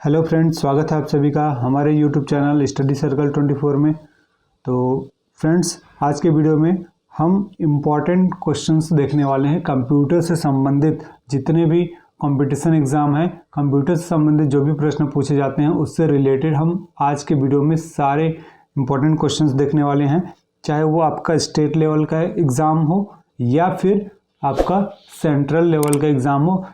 Hello friends, स्वागत है आप सभी का हमारे यूट्यूब चैनल स्टडी सर्कल 24 में। तो फ्रेंड्स, आज के वीडियो में हम इम्पॉर्टेंट क्वेश्चंस देखने वाले हैं। कंप्यूटर से संबंधित जितने भी कंपटीशन एग्ज़ाम हैं, कंप्यूटर से संबंधित जो भी प्रश्न पूछे जाते हैं उससे रिलेटेड हम आज के वीडियो में सारे इम्पॉर्टेंट क्वेश्चंस देखने वाले हैं। चाहे वो आपका स्टेट लेवल का एग्ज़ाम हो या फिर आपका सेंट्रल लेवल का एग्ज़ाम हो,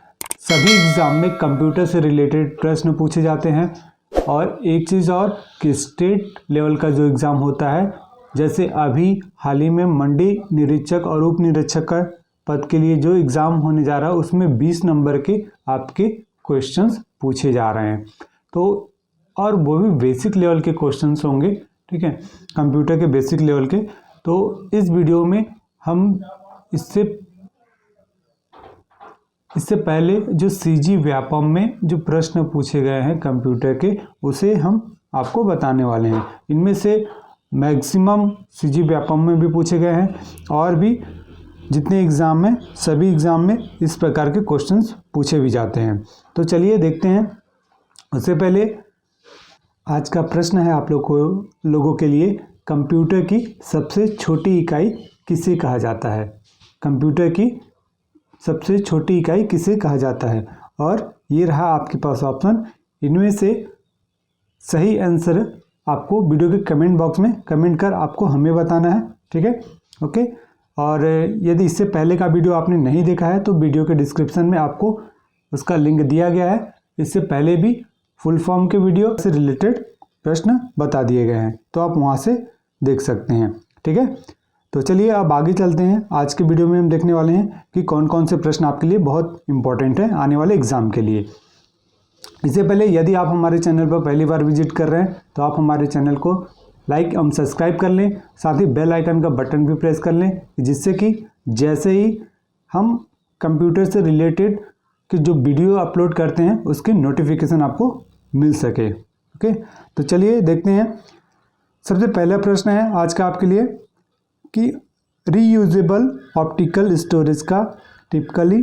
सभी एग्ज़ाम में कंप्यूटर से रिलेटेड प्रश्न पूछे जाते हैं। और एक चीज़ और कि स्टेट लेवल का जो एग्ज़ाम होता है, जैसे अभी हाल ही में मंडी निरीक्षक और उप निरीक्षक का पद के लिए जो एग्ज़ाम होने जा रहा है उसमें 20 नंबर के आपके क्वेश्चंस पूछे जा रहे हैं। तो और वो भी बेसिक लेवल के क्वेश्चंस होंगे, ठीक है, कंप्यूटर के बेसिक लेवल के। तो इस वीडियो में हम इससे पहले जो सीजी व्यापम में जो प्रश्न पूछे गए हैं कंप्यूटर के, उसे हम आपको बताने वाले हैं। इनमें से मैक्सिमम सीजी व्यापम में भी पूछे गए हैं और भी जितने एग्ज़ाम में, सभी एग्ज़ाम में इस प्रकार के क्वेश्चंस पूछे भी जाते हैं। तो चलिए देखते हैं। उससे पहले आज का प्रश्न है आप लोगों के लिए, कंप्यूटर की सबसे छोटी इकाई किसे कहा जाता है? कंप्यूटर की सबसे छोटी इकाई किसे कहा जाता है? और ये रहा आपके पास ऑप्शन। इनमें से सही आंसर आपको वीडियो के कमेंट बॉक्स में कमेंट कर आपको हमें बताना है, ठीक है, ओके। और यदि इससे पहले का वीडियो आपने नहीं देखा है तो वीडियो के डिस्क्रिप्शन में आपको उसका लिंक दिया गया है। इससे पहले भी फुल फॉर्म के वीडियो से रिलेटेड प्रश्न बता दिए गए हैं, तो आप वहाँ से देख सकते हैं, ठीक है। तो चलिए अब आगे चलते हैं। आज के वीडियो में हम देखने वाले हैं कि कौन कौन से प्रश्न आपके लिए बहुत इंपॉर्टेंट है आने वाले एग्जाम के लिए। इससे पहले यदि आप हमारे चैनल पर पहली बार विजिट कर रहे हैं तो आप हमारे चैनल को लाइक एवं सब्सक्राइब कर लें, साथ ही बेल आइकन का बटन भी प्रेस कर लें, जिससे कि जैसे ही हम कंप्यूटर से रिलेटेड कि जो वीडियो अपलोड करते हैं उसकी नोटिफिकेशन आपको मिल सके, ओके। तो चलिए देखते हैं। सबसे पहला प्रश्न है आज का आपके लिए कि रीयूजेबल ऑप्टिकल स्टोरेज का टिपिकली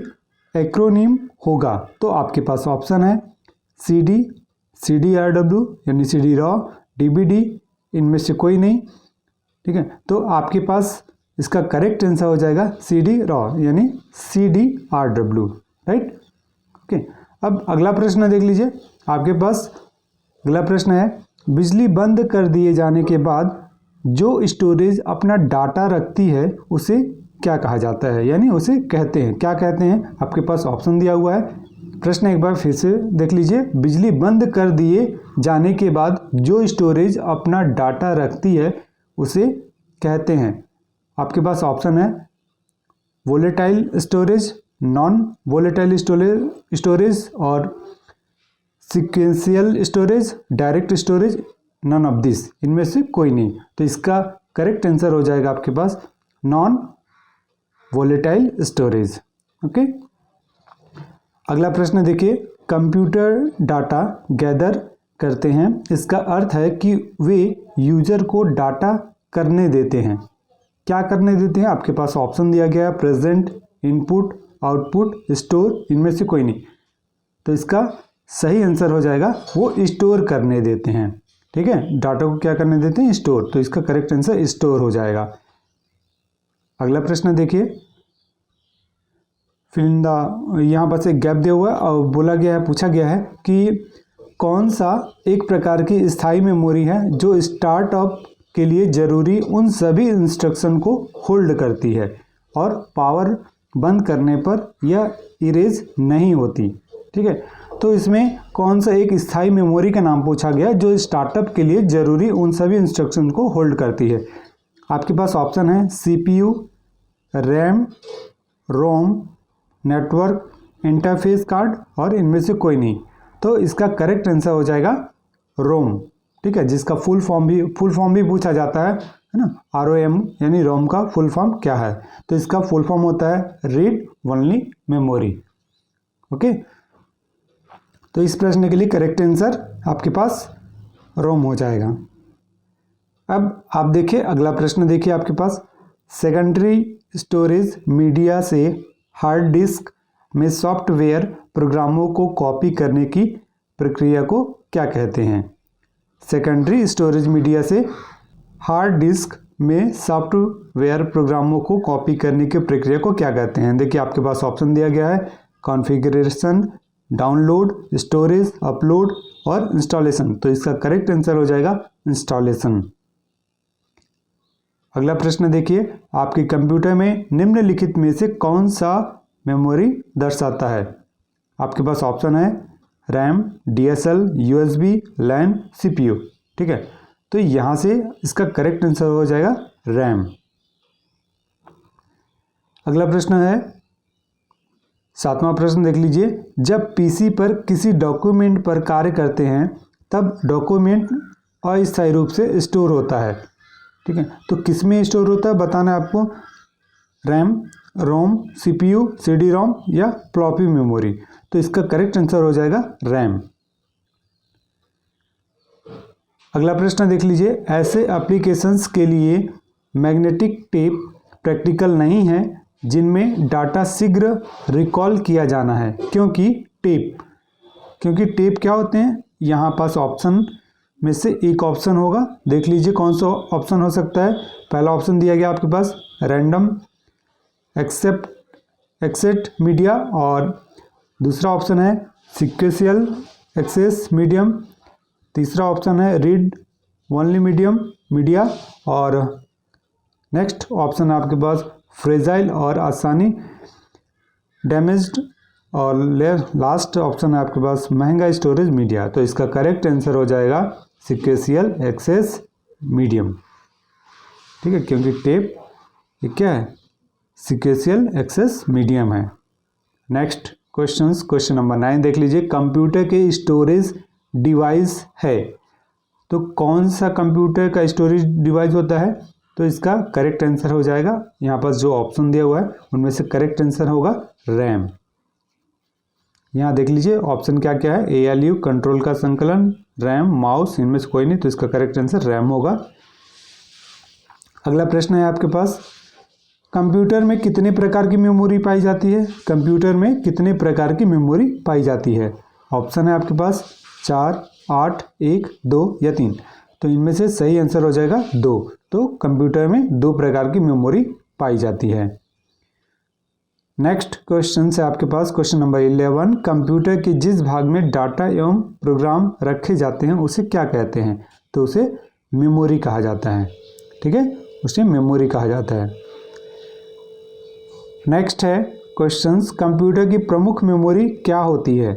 एक्रोनिम होगा। तो आपके पास ऑप्शन है CD, CDRW यानी CD रॉ, DVD, इनमें से कोई नहीं, ठीक है। तो आपके पास इसका करेक्ट आंसर हो जाएगा CD रॉ यानी CDRW, राइट, ओके। अब अगला प्रश्न देख लीजिए। आपके पास अगला प्रश्न है, बिजली बंद कर दिए जाने के बाद जो स्टोरेज अपना डाटा रखती है उसे क्या कहा जाता है, यानी उसे कहते हैं, क्या कहते हैं? आपके पास ऑप्शन दिया हुआ है। प्रश्न एक बार फिर से देख लीजिए। बिजली बंद कर दिए जाने के बाद जो स्टोरेज अपना डाटा रखती है उसे कहते हैं। आपके पास ऑप्शन है volatile storage, non volatile storage और sequential storage, direct storage, none of this, इनमें से कोई नहीं। तो इसका करेक्ट आंसर हो जाएगा आपके पास नॉन वोलेटाइल स्टोरेज, ओके। अगला प्रश्न देखिए। कंप्यूटर डाटा गैदर करते हैं, इसका अर्थ है कि वे यूजर को डाटा करने देते हैं। क्या करने देते हैं? आपके पास ऑप्शन दिया गया है प्रेजेंट, इनपुट, आउटपुट, स्टोर, इनमें से कोई नहीं। तो इसका सही आंसर हो जाएगा वो स्टोर करने देते हैं, ठीक है। डाटा को क्या करने देते हैं? स्टोर। तो इसका करेक्ट आंसर स्टोर हो जाएगा। अगला प्रश्न देखिए। यहाँ पर एक गैप दिया हुआ है और पूछा गया है कि कौन सा एक प्रकार की स्थायी मेमोरी है जो स्टार्टअप के लिए जरूरी उन सभी इंस्ट्रक्शन को होल्ड करती है और पावर बंद करने पर यह इरेज नहीं होती, ठीक है। तो इसमें कौन सा एक स्थायी मेमोरी का नाम पूछा गया जो स्टार्टअप के लिए जरूरी उन सभी इंस्ट्रक्शन को होल्ड करती है। आपके पास ऑप्शन है CPU, रैम, रोम, नेटवर्क इंटरफेस कार्ड और इनमें से कोई नहीं। तो इसका करेक्ट आंसर हो जाएगा रोम, ठीक है, जिसका फुल फॉर्म भी पूछा जाता है ना, ROM यानी रोम का फुल फॉर्म क्या है? तो इसका फुल फॉर्म होता है रीड ओनली मेमोरी, ओके। तो इस प्रश्न के लिए करेक्ट आंसर आपके पास रोम हो जाएगा। अब आप देखिए अगला प्रश्न देखिए आपके पास, सेकेंडरी स्टोरेज मीडिया से हार्ड डिस्क में सॉफ्टवेयर प्रोग्रामों को कॉपी करने की प्रक्रिया को क्या कहते हैं? सेकेंडरी स्टोरेज मीडिया से हार्ड डिस्क में सॉफ्टवेयर प्रोग्रामों को कॉपी करने की प्रक्रिया को क्या कहते हैं? देखिए आपके पास ऑप्शन दिया गया है, कॉन्फ़िगरेशन, डाउनलोड, स्टोरेज, अपलोड और इंस्टॉलेशन। तो इसका करेक्ट आंसर हो जाएगा इंस्टॉलेशन। अगला प्रश्न देखिए, आपके कंप्यूटर में निम्नलिखित में से कौन सा मेमोरी दर्शाता है? आपके पास ऑप्शन है RAM, DSL, USB, LAN, CPU। ठीक है, तो यहाँ से इसका करेक्ट आंसर हो जाएगा रैम। अगला प्रश्न है 7वां प्रश्न देख लीजिए, जब पीसी पर किसी डॉक्यूमेंट पर कार्य करते हैं तब डॉक्यूमेंट अस्थायी रूप से स्टोर होता है। ठीक है, तो किस में स्टोर होता है बताना है आपको, रैम, रोम, CPU, CD-ROM या फ्लॉपी मेमोरी। तो इसका करेक्ट आंसर हो जाएगा रैम। अगला प्रश्न देख लीजिए, ऐसे एप्लीकेशंस के लिए मैग्नेटिक टेप प्रैक्टिकल नहीं है जिनमें डाटा शीघ्र रिकॉल किया जाना है, क्योंकि टेप क्या होते हैं? यहाँ पास ऑप्शन में से एक ऑप्शन होगा, देख लीजिए कौन सा ऑप्शन हो सकता है। पहला ऑप्शन दिया गया आपके पास रैंडम एक्सेस मीडिया और दूसरा ऑप्शन है सीक्वेंशियल एक्सेस मीडियम, तीसरा ऑप्शन है रीड ओनली मीडिया और नेक्स्ट ऑप्शन है आपके पास फ्रेजाइल और आसानी डैमेज्ड और लास्ट ऑप्शन है आपके पास महंगा स्टोरेज मीडिया। तो इसका करेक्ट आंसर हो जाएगा सीक्वेंशियल एक्सेस मीडियम। ठीक है, क्योंकि टेप ये क्या है? सीक्वेंशियल एक्सेस मीडियम है। नेक्स्ट क्वेश्चन नंबर 9 देख लीजिए, कंप्यूटर के स्टोरेज डिवाइस है, तो कौन सा कंप्यूटर का स्टोरेज डिवाइस होता है? तो इसका करेक्ट आंसर हो जाएगा, यहाँ पर जो ऑप्शन दिया हुआ है उनमें से करेक्ट आंसर होगा रैम। यहाँ देख लीजिए ऑप्शन क्या क्या है, ALU कंट्रोल का संकलन, रैम, माउस, इनमें से कोई नहीं, तो इसका करेक्ट आंसर रैम होगा। अगला प्रश्न है आपके पास, कंप्यूटर में कितने प्रकार की मेमोरी पाई जाती है? कंप्यूटर में कितने प्रकार की मेमोरी पाई जाती है? ऑप्शन है आपके पास 4, 8, 1, 2 या 3। तो इनमें से सही आंसर हो जाएगा 2। तो कंप्यूटर में 2 प्रकार की मेमोरी पाई जाती है। नेक्स्ट क्वेश्चन है आपके पास क्वेश्चन नंबर 11, कंप्यूटर के जिस भाग में डाटा एवं प्रोग्राम रखे जाते हैं उसे क्या कहते हैं? तो उसे मेमोरी कहा जाता है। ठीक है, उसे मेमोरी कहा जाता है। नेक्स्ट है क्वेश्चंस, कंप्यूटर की प्रमुख मेमोरी क्या होती है?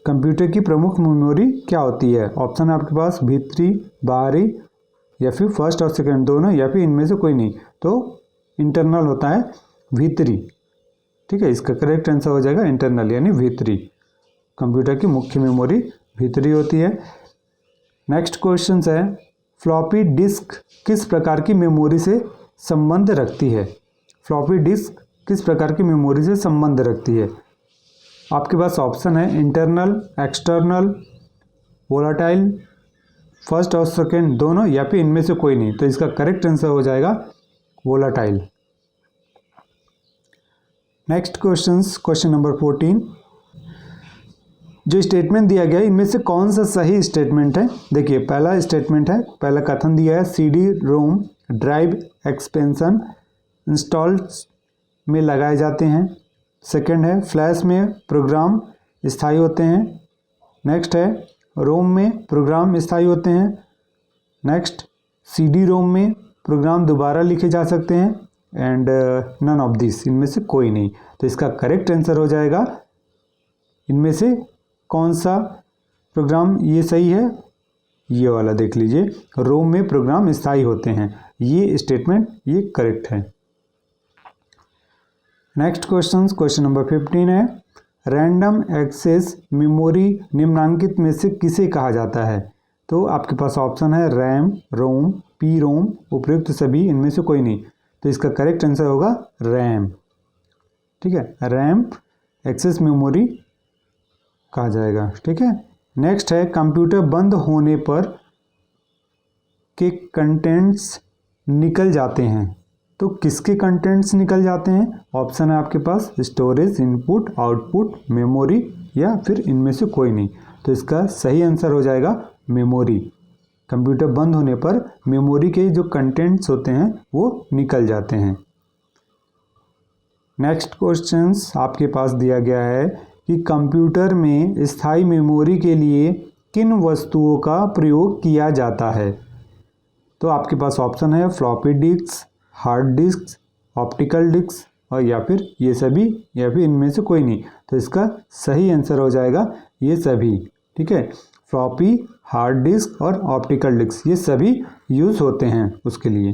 कंप्यूटर की प्रमुख मेमोरी क्या होती है? ऑप्शन है आपके पास भीतरी, बाहरी या फिर फर्स्ट और सेकंड दोनों या फिर इनमें से कोई नहीं। तो इंटरनल होता है भीतरी। ठीक है, इसका करेक्ट आंसर हो जाएगा इंटरनल यानी भीतरी। कंप्यूटर की मुख्य मेमोरी भीतरी होती है। नेक्स्ट क्वेश्चन है, फ्लॉपी डिस्क किस प्रकार की मेमोरी से संबंध रखती है? फ्लॉपी डिस्क किस प्रकार की मेमोरी से संबंध रखती है? आपके पास ऑप्शन है इंटरनल, एक्सटर्नल, वोलाटाइल, फर्स्ट और सेकेंड दोनों या फिर इनमें से कोई नहीं। तो इसका करेक्ट आंसर हो जाएगा वोलाटाइल। नेक्स्ट क्वेश्चन नंबर 14, जो स्टेटमेंट दिया गया है इनमें से कौन सा सही स्टेटमेंट है? देखिए पहला स्टेटमेंट है, पहला कथन दिया है CD-ROM ड्राइव एक्सपेंशन इंस्टॉल्स में लगाए जाते हैं। सेकंड है फ्लैश में प्रोग्राम स्थायी होते हैं। नेक्स्ट है रोम में प्रोग्राम स्थायी होते हैं। नेक्स्ट CD-ROM में प्रोग्राम दोबारा लिखे जा सकते हैं एंड नन ऑफ दिस, इनमें से कोई नहीं। तो इसका करेक्ट आंसर हो जाएगा इनमें से कौन सा प्रोग्राम ये सही है? ये वाला देख लीजिए, रोम में प्रोग्राम स्थायी होते हैं, ये स्टेटमेंट ये करेक्ट है। नेक्स्ट क्वेश्चन नंबर 15 है, रैंडम एक्सेस मेमोरी निम्नांकित में से किसे कहा जाता है? तो आपके पास ऑप्शन है रैम, रोम, PROM, उपयुक्त सभी, इनमें से कोई नहीं। तो इसका करेक्ट आंसर होगा रैम। ठीक है, रैम एक्सेस मेमोरी कहा जाएगा। ठीक है, नेक्स्ट है कंप्यूटर बंद होने पर के कंटेंट्स निकल जाते हैं, तो किसके कंटेंट्स निकल जाते हैं? ऑप्शन है आपके पास स्टोरेज, इनपुट, आउटपुट, मेमोरी या फिर इनमें से कोई नहीं। तो इसका सही आंसर हो जाएगा मेमोरी। कंप्यूटर बंद होने पर मेमोरी के जो कंटेंट्स होते हैं वो निकल जाते हैं। नेक्स्ट क्वेश्चंस आपके पास दिया गया है कि कंप्यूटर में स्थायी मेमोरी के लिए किन वस्तुओं का प्रयोग किया जाता है। तो आपके पास ऑप्शन है floppy disk, hard disk, optical disk और या फिर ये सभी या फिर इनमें से कोई नहीं। तो इसका सही आंसर हो जाएगा ये सभी। ठीक है, फ्लॉपी, हार्ड डिस्क और ऑप्टिकल डिस्क ये सभी यूज़ होते हैं उसके लिए।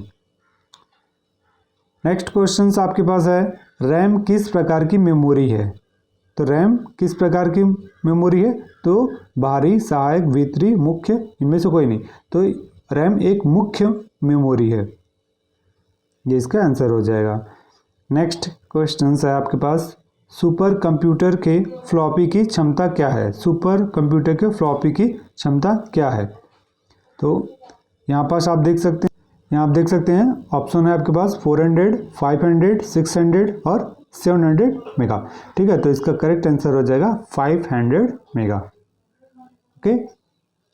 नेक्स्ट क्वेश्चन आपके पास है रैम किस प्रकार की मेमोरी है। तो रैम किस प्रकार की मेमोरी है, तो बाहरी, सहायक, भीतरी, मुख्य, इनमें से कोई नहीं। तो रैम एक मुख्य मेमोरी है, ये इसका आंसर हो जाएगा। नेक्स्ट क्वेश्चन है आपके पास सुपर कंप्यूटर के फ्लॉपी की क्षमता क्या है। सुपर कंप्यूटर के फ्लॉपी की क्षमता क्या है। तो यहाँ पास आप देख सकते हैं ऑप्शन है आपके पास 400, 500, 600 और 700 मेगा। ठीक है, तो इसका करेक्ट आंसर हो जाएगा 500 मेगा। ओके,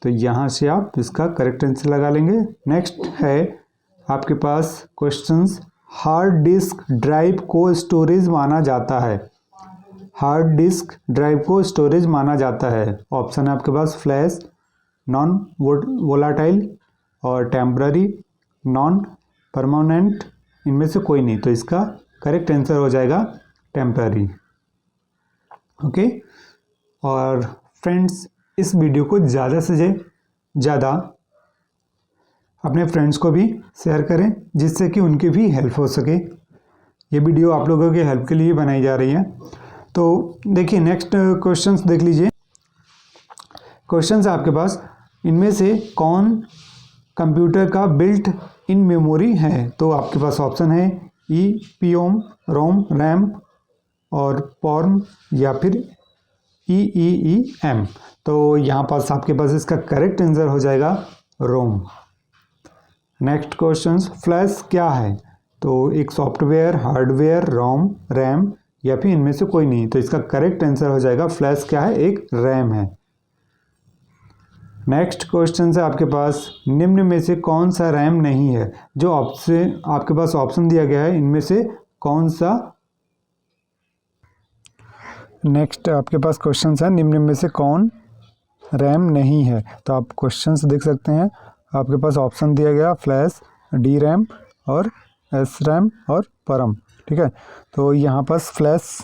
तो यहाँ से आप इसका करेक्ट आंसर लगा लेंगे। नेक्स्ट है आपके पास क्वेश्चंस हार्ड डिस्क ड्राइव को स्टोरेज माना जाता है। हार्ड डिस्क ड्राइव को स्टोरेज माना जाता है। ऑप्शन है आपके पास फ्लैश, नॉन वोलाटाइल और टेम्पररी, नॉन परमानेंट, इनमें से कोई नहीं। तो इसका करेक्ट आंसर हो जाएगा टेम्पररी। ओके, और फ्रेंड्स इस वीडियो को ज़्यादा से ज़्यादा अपने फ्रेंड्स को भी शेयर करें जिससे कि उनकी भी हेल्प हो सके। ये वीडियो आप लोगों के हेल्प के लिए बनाई जा रही है। तो देखिए नेक्स्ट क्वेश्चंस देख लीजिए। क्वेश्चंस आपके पास इनमें से कौन कंप्यूटर का बिल्ट इन मेमोरी है। तो आपके पास ऑप्शन है EPROM, रोम, रैम और पॉर्म या फिर EEEM। तो यहाँ पास आपके पास इसका करेक्ट आंसर हो जाएगा रोम। नेक्स्ट क्वेश्चन फ्लैश क्या है। तो एक सॉफ्टवेयर, हार्डवेयर, रोम, रैम या फिर इनमें से कोई नहीं। तो इसका करेक्ट आंसर हो जाएगा फ्लैश क्या है, एक रैम है। नेक्स्ट क्वेश्चन है आपके पास निम्न में से कौन सा रैम नहीं है। जो आपके पास ऑप्शन दिया गया है इनमें से कौन सा। नेक्स्ट आपके पास क्वेश्चन है निम्न में से कौन रैम नहीं है। तो आप क्वेश्चंस देख सकते हैं, आपके पास ऑप्शन दिया गया फ्लैश, डी रैम और एस रैम और परम। ठीक है, तो यहाँ पास फ्लैश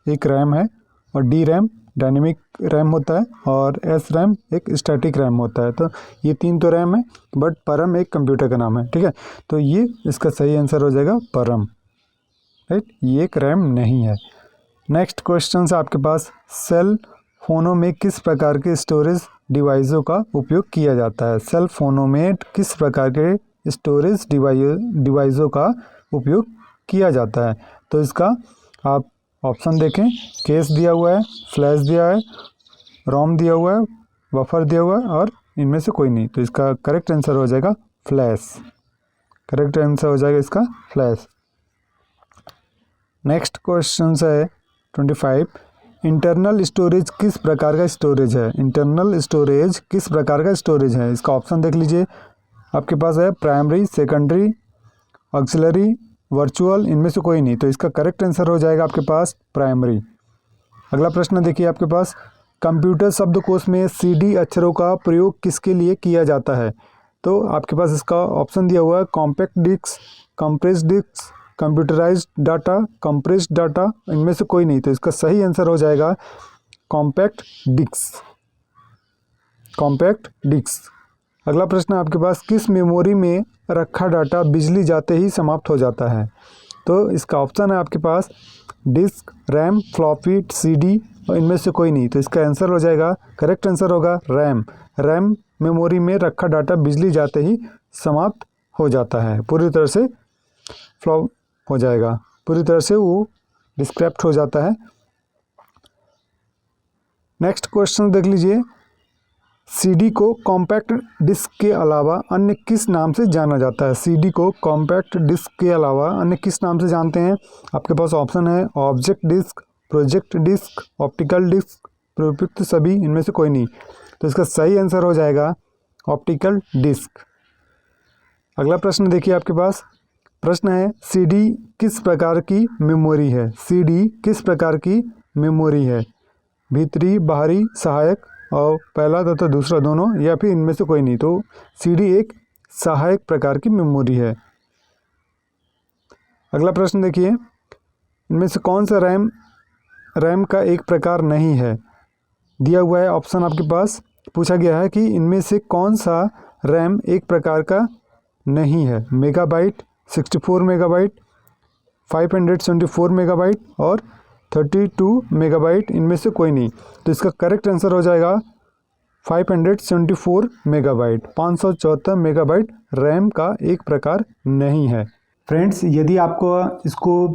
एक रैम है और डी रैम डायनेमिक रैम होता है और एस रैम एक स्टैटिक रैम होता है। तो ये तीन तो रैम है, बट परम एक कंप्यूटर का नाम है। ठीक है, तो ये इसका सही आंसर हो जाएगा परम। राइट, ये एक रैम नहीं है। नेक्स्ट क्वेश्चन आपके पास सेल फोनों में किस प्रकार के स्टोरेज डिवाइसों का उपयोग किया जाता है। सेल फोनों में किस प्रकार के स्टोरेज डिवाइसों का उपयोग किया जाता है। तो इसका आप ऑप्शन देखें, केस दिया हुआ है, फ्लैश दिया है, रोम दिया हुआ है, बफर दिया हुआ है और इनमें से कोई नहीं। तो इसका करेक्ट आंसर हो जाएगा फ्लैश। करेक्ट आंसर हो जाएगा इसका फ्लैश। नेक्स्ट क्वेश्चन है 25 इंटरनल स्टोरेज किस प्रकार का स्टोरेज है। इंटरनल स्टोरेज किस प्रकार का स्टोरेज है। इसका ऑप्शन देख लीजिए, आपके पास है प्राइमरी, सेकेंडरी, ऑक्सिलरी, वर्चुअल, इनमें से कोई नहीं। तो इसका करेक्ट आंसर हो जाएगा आपके पास प्राइमरी। अगला प्रश्न देखिए आपके पास कंप्यूटर शब्दकोश में CD अक्षरों का प्रयोग किसके लिए किया जाता है। तो आपके पास इसका ऑप्शन दिया हुआ है compact disk, compressed disk, computerized data, compressed data, इनमें से कोई नहीं। तो इसका सही आंसर हो जाएगा कॉम्पैक्ट डिस्क। Compact disc. अगला प्रश्न आपके पास किस मेमोरी में रखा डाटा बिजली जाते ही समाप्त हो जाता है। तो इसका ऑप्शन है आपके पास डिस्क, रैम, फ्लॉपी, CD और इनमें से कोई नहीं। तो इसका आंसर हो जाएगा, करेक्ट आंसर होगा रैम। रैम मेमोरी में रखा डाटा बिजली जाते ही समाप्त हो जाता है, पूरी तरह से फ्लॉप हो जाएगा, पूरी तरह से वो डिस्क्रप्ट हो जाता है। नेक्स्ट क्वेश्चन देख लीजिए, CD को कॉम्पैक्ट डिस्क के अलावा अन्य किस नाम से जाना जाता है। CD को कॉम्पैक्ट डिस्क के अलावा अन्य किस नाम से जानते हैं। आपके पास ऑप्शन है object disk, project disk, optical disk, प्रयुक्त सभी, इनमें से कोई नहीं। तो इसका सही आंसर हो जाएगा ऑप्टिकल डिस्क। अगला प्रश्न देखिए आपके पास। प्रश्न है सीडी किस प्रकार की मेमोरी है? सीडी किस प्रकार की मेमोरी है? भीतरी, बाहरी, सहायक, और पहला तथा दूसरा दोनों, या फिर इनमें से कोई नहीं। तो सीडी एक सहायक प्रकार की मेमोरी है। अगला प्रश्न देखिए, इनमें से कौन सा रैम का एक प्रकार नहीं है? दिया हुआ है ऑप्शन आपके पास। पूछा गया है कि इनमें से कौन सा रैम एक प्रकार का नहीं है? मेगाबाइट, 64 मेगाबाइट, 574 मेगाबाइट और 32 मेगाबाइट, इनमें से कोई नहीं। तो इसका करेक्ट आंसर हो जाएगा 574 मेगाबाइट। 574 मेगाबाइट रैम का एक प्रकार नहीं है। फ्रेंड्स, यदि आपको इसको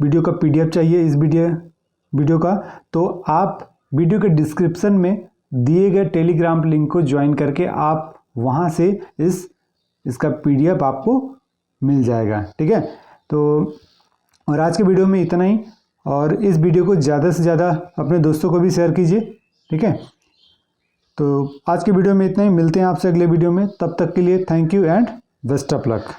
वीडियो का PDF चाहिए इस वीडियो का, तो आप वीडियो के डिस्क्रिप्शन में दिए गए टेलीग्राम लिंक को ज्वाइन करके आप वहाँ से इसका PDF आपको मिल जाएगा। ठीक है, तो और आज के वीडियो में इतना ही, और इस वीडियो को ज़्यादा से ज़्यादा अपने दोस्तों को भी शेयर कीजिए। ठीक है, तो आज के वीडियो में इतना ही। मिलते हैं आपसे अगले वीडियो में, तब तक के लिए thank you and best of luck.